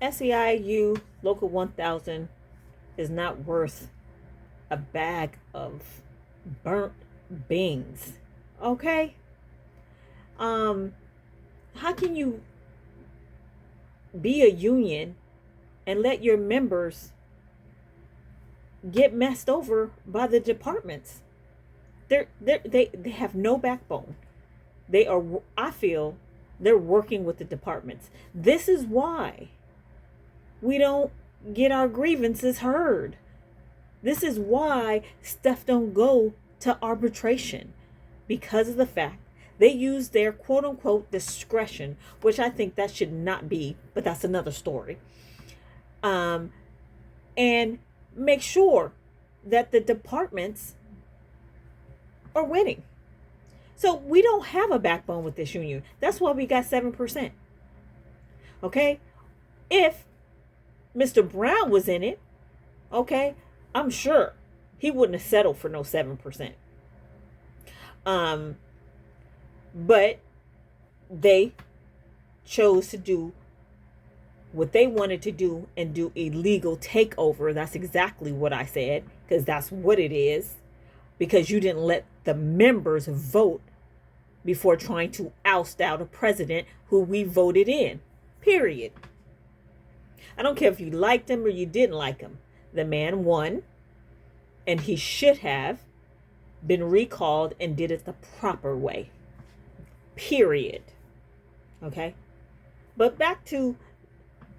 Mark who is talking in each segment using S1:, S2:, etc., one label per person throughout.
S1: SEIU Local 1000 is not worth a bag of burnt beans. Okay? Um, how can you be a union and let your members get messed over by the departments? They have no backbone. They are, I feel, they're working with the departments. This is why we don't get our grievances heard. This is why stuff don't go to arbitration, because of the fact they use their quote unquote discretion, which I think that should not be, but that's another story. Um, and make sure that the departments are winning. So we don't have a backbone with this union. That's why we got 7%. Okay? If Mr. Brown was in it, okay, I'm sure he wouldn't have settled for no 7%. Um, but they chose to do what they wanted to do and do a legal takeover. That's exactly what I said, because that's what it is. Because you didn't let the members vote before trying to oust out a president who we voted in. Period. I don't care if you liked him or you didn't like him. The man won, and he should have been recalled and did it the proper way. Period. Okay? But back to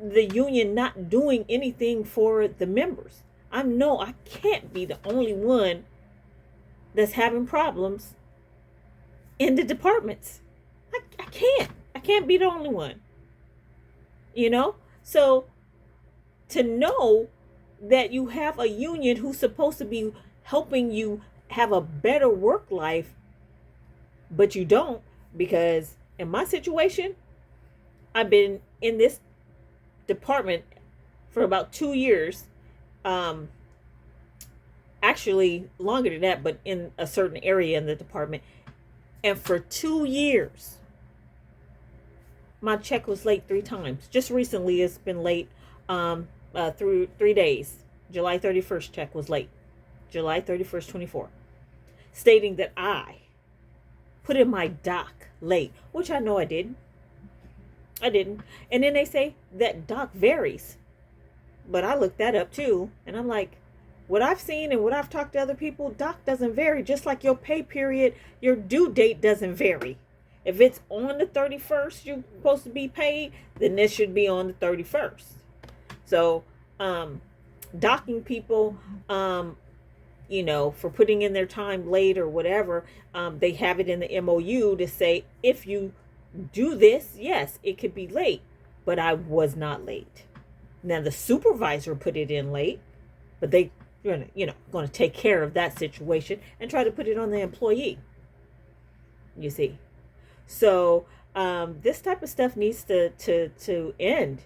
S1: the union not doing anything for the members. I can't be the only one that's having problems in the departments. I can't. I can't be the only one. You know? So to know that you have a union who's supposed to be helping you have a better work life, but you don't, because in my situation, I've been in this department for about 2 years. Um, Actually, longer than that, but in a certain area in the department. And for 2 years, my check was late 3 times. Just recently, it's been late through 3 days. July 31st check was late. July 31st, 24. Stating that I put in my doc late, which I know I didn't. I didn't. And then they say that doc varies. But I looked that up too. And I'm like, what I've seen and what I've talked to other people, doc doesn't vary. Just like your pay period, your due date doesn't vary. If it's on the 31st, you're supposed to be paid, then this should be on the 31st. So, docking people, for putting in their time late or whatever, they have it in the MOU to say, if you do this, yes, it could be late, but I was not late. Now, the supervisor put it in late, but they, going to take care of that situation and try to put it on the employee. You see. So this type of stuff needs to end.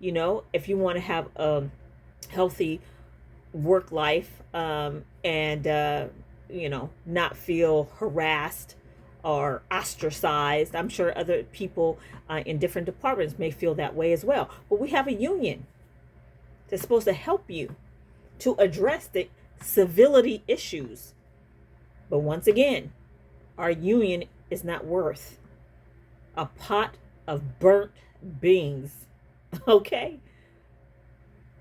S1: If you want to have a healthy work life, and not feel harassed or ostracized. I'm sure other people in different departments may feel that way as well. But we have a union that's supposed to help you to address the civility issues. But once again, our union is not worth a pot of burnt beans. Okay?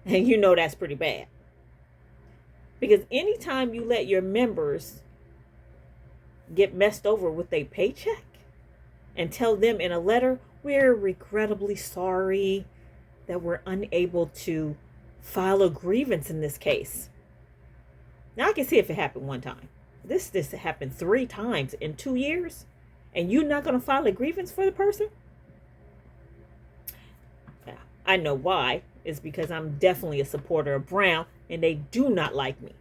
S1: And that's pretty bad. Because anytime you let your members get messed over with a paycheck and tell them in a letter, we're regrettably sorry that we're unable to file a grievance in this case. Now, I can see if it happened one time. This happened 3 times in 2 years, and you're not going to file a grievance for the person? Yeah, I know why. It's because I'm definitely a supporter of Brown, and they do not like me.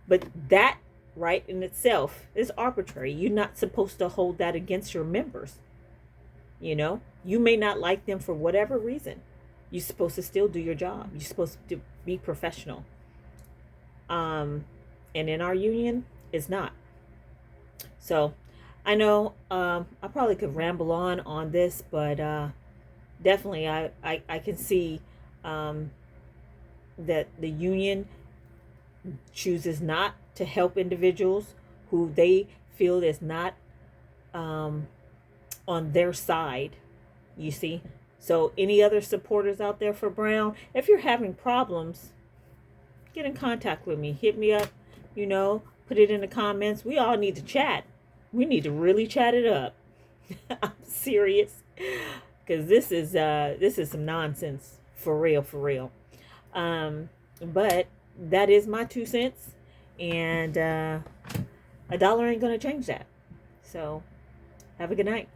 S1: But that right in itself is arbitrary. You're not supposed to hold that against your members. You may not like them for whatever reason. You're supposed to still do your job. You're supposed to be professional. And in our union, it's not. So I know I probably could ramble on this, but definitely I can see that the union chooses not to help individuals who they feel is not um, on their side, you see. So any other supporters out there for Brown, if you're having problems, get in contact with me. Hit me up, put it in the comments. We all need to chat. We need to really chat it up. I'm serious. Because this is some nonsense. For real, for real. But that is my 2 cents. And a dollar ain't gonna change that. So have a good night.